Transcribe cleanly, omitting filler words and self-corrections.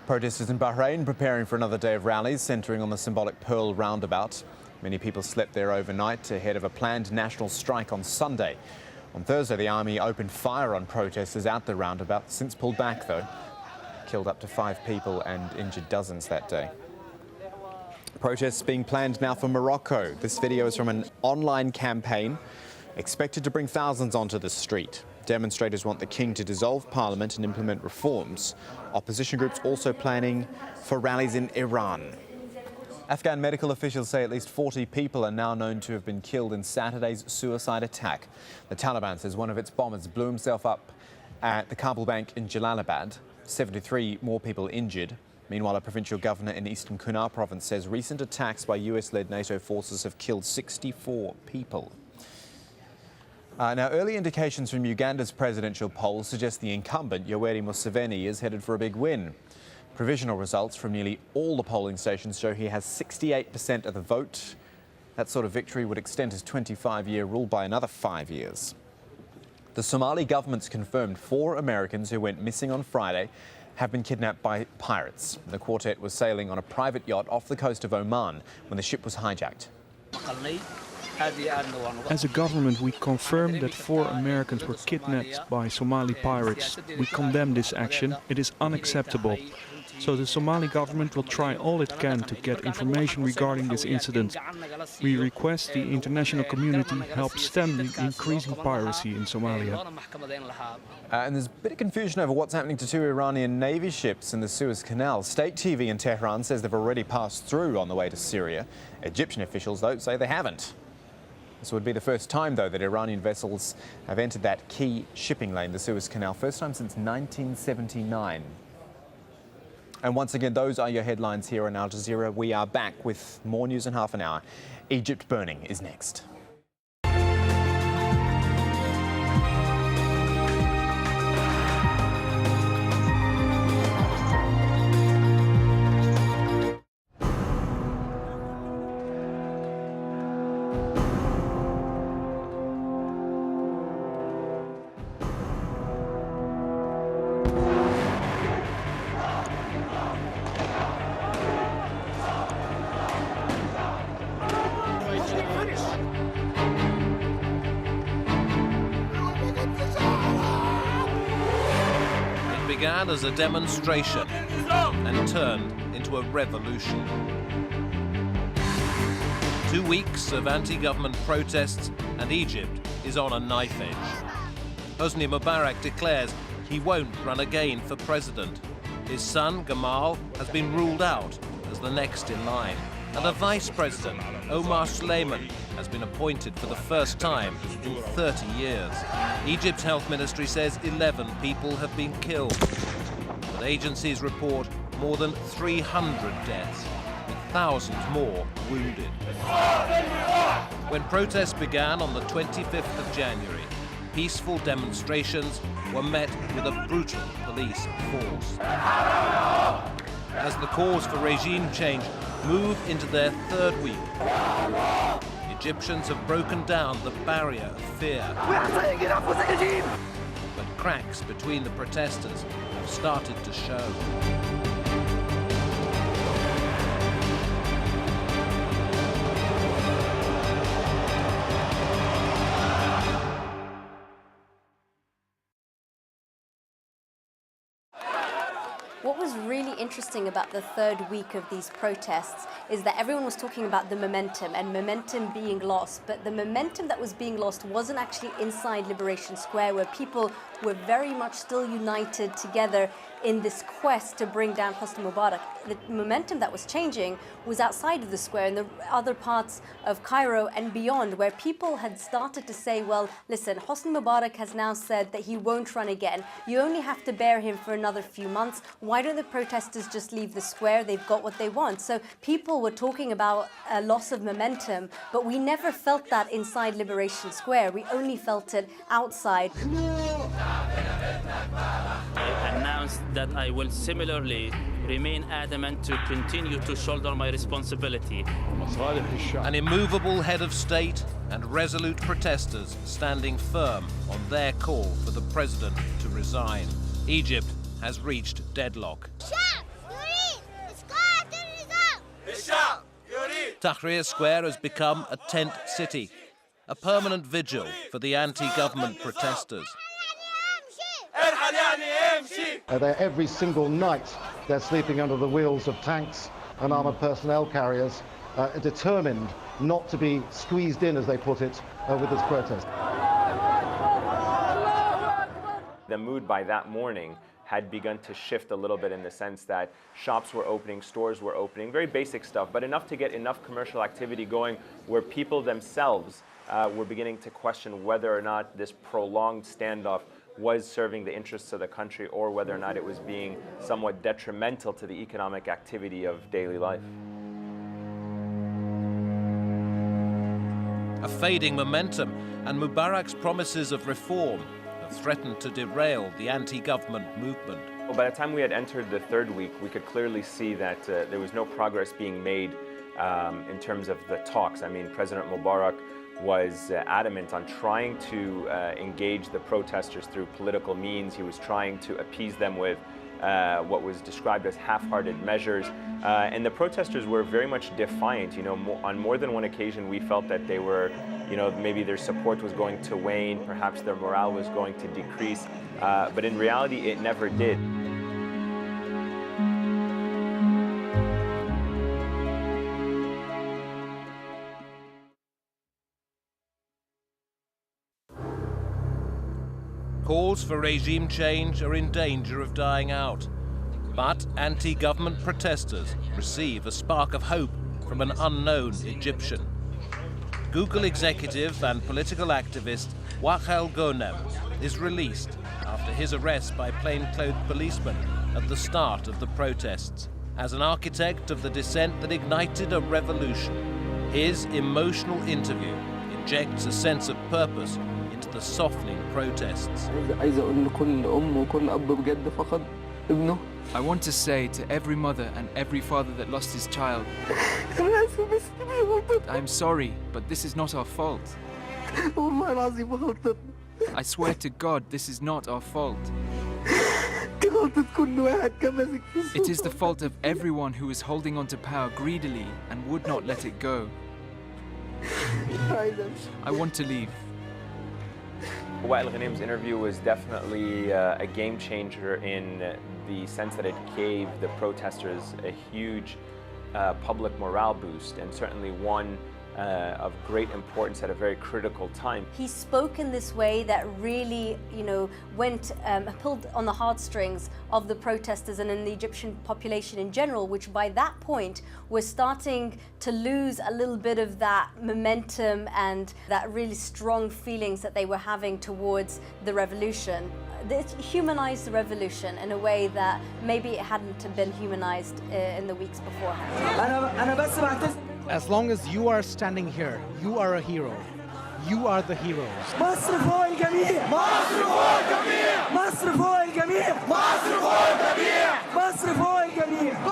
Protesters in Bahrain preparing for another day of rallies centering on the symbolic Pearl roundabout. Many people slept there overnight ahead of a planned national strike on Sunday. On Thursday, the army opened fire on protesters at the roundabout, since pulled back though. Killed up to 5 people and injured dozens that day. Protests being planned now for Morocco. This video is from an online campaign expected to bring thousands onto the street. Demonstrators want the king to dissolve parliament and implement reforms. Opposition groups also planning for rallies in Iran. Afghan medical officials say at least 40 people are now known to have been killed in Saturday's suicide attack. The Taliban says one of its bombers blew himself up at the Kabul bank in Jalalabad. 73 more people injured. Meanwhile, a provincial governor in eastern Kunar province says recent attacks by US-led NATO forces have killed 64 people. Now, early indications from Uganda's presidential polls suggest the incumbent, Yoweri Museveni, is headed for a big win. Provisional results from nearly all the polling stations show he has 68% of the vote. That sort of victory would extend his 25-year rule by another 5 years. The Somali government's confirmed 4 Americans who went missing on Friday have been kidnapped by pirates. The quartet was sailing on a private yacht off the coast of Oman when the ship was hijacked. As a government, we confirm that 4 Americans were kidnapped by Somali pirates. We condemn this action. It is unacceptable. So the Somali government will try all it can to get information regarding this incident. We request the international community help stem the increasing piracy in Somalia. And there's a bit of confusion over what's happening to 2 Iranian Navy ships in the Suez Canal. State TV in Tehran says they've already passed through on the way to Syria. Egyptian officials, though, say they haven't. This would be the first time, though, that Iranian vessels have entered that key shipping lane, the Suez Canal, first time since 1979. And once again, those are your headlines here on Al Jazeera. We are back with more news in half an hour. Egypt burning is next. Began as a demonstration and turned into a revolution. 2 weeks of anti-government protests and Egypt is on a knife edge. Hosni Mubarak declares he won't run again for president. His son, Gamal, has been ruled out as the next in line. And a vice president, Omar Suleiman, has been appointed for the first time in 30 years. Egypt's health ministry says 11 people have been killed. But agencies report more than 300 deaths, with thousands more wounded. When protests began on the 25th of January, peaceful demonstrations were met with a brutal police force. As the calls for regime change move into their 3rd week, Egyptians have broken down the barrier of fear. But cracks between the protesters have started to show. What was really interesting about the 3rd week of these protests is that everyone was talking about the momentum and momentum being lost, but the momentum that was being lost wasn't actually inside Liberation Square, where people were very much still united together in this quest to bring down Hosni Mubarak. The momentum that was changing was outside of the square, in the other parts of Cairo and beyond, where people had started to say, well, listen, Hosni Mubarak has now said that he won't run again. You only have to bear him for another few months. Why don't the protesters just leave the square? They've got what they want. So people were talking about a loss of momentum, but we never felt that inside Liberation Square. We only felt it outside. I announced that I will similarly remain adamant to continue to shoulder my responsibility. An immovable head of state and resolute protesters standing firm on their call for the president to resign. Egypt has reached deadlock. Tahrir Square has become a tent city, a permanent vigil for the anti-government protesters. They're every single night they're sleeping under the wheels of tanks and armoured personnel carriers, determined not to be squeezed in, as they put it, with this protest. The mood by that morning had begun to shift a little bit in the sense that shops were opening, stores were opening, very basic stuff, but enough to get enough commercial activity going where people themselves were beginning to question whether or not this prolonged standoff was serving the interests of the country or whether or not it was being somewhat detrimental to the economic activity of daily life. A fading momentum and Mubarak's promises of reform have threatened to derail the anti-government movement. Well, by the time we had entered the third week, we could clearly see that there was no progress being made in terms of the talks. I mean, President Mubarak was adamant on trying to engage the protesters through political means. He was trying to appease them with what was described as half-hearted measures. And the protesters were very much defiant. You know, on more than one occasion, we felt that they were, you know, maybe their support was going to wane, perhaps their morale was going to decrease. But in reality, it never did. Calls for regime change are in danger of dying out. But anti-government protesters receive a spark of hope from an unknown Egyptian. Google executive and political activist Wael Ghonem is released after his arrest by plainclothes policemen at the start of the protests. As an architect of the dissent that ignited a revolution, his emotional interview injects a sense of purpose into the softening protests. I want to say to every mother and every father that lost his child, I'm sorry, but this is not our fault. I swear to God, this is not our fault. It is the fault of everyone who is holding on to power greedily and would not let it go. I want to leave. Wael Ghonem's interview was definitely a game changer in the sense that it gave the protesters a huge public morale boost, and certainly one of great importance at a very critical time. He spoke in this way that really, pulled on the heartstrings of the protesters and in the Egyptian population in general, which by that point was starting to lose a little bit of that momentum and that really strong feelings that they were having towards the revolution. It humanized the revolution in a way that maybe it hadn't been humanized in the weeks beforehand. As long as you are standing here, you are a hero. You are the heroes. مصر فوق الجميع. مصر فوق الجميع. مصر فوق الجميع. مصر فوق الجميع. مصر فوق الجميع.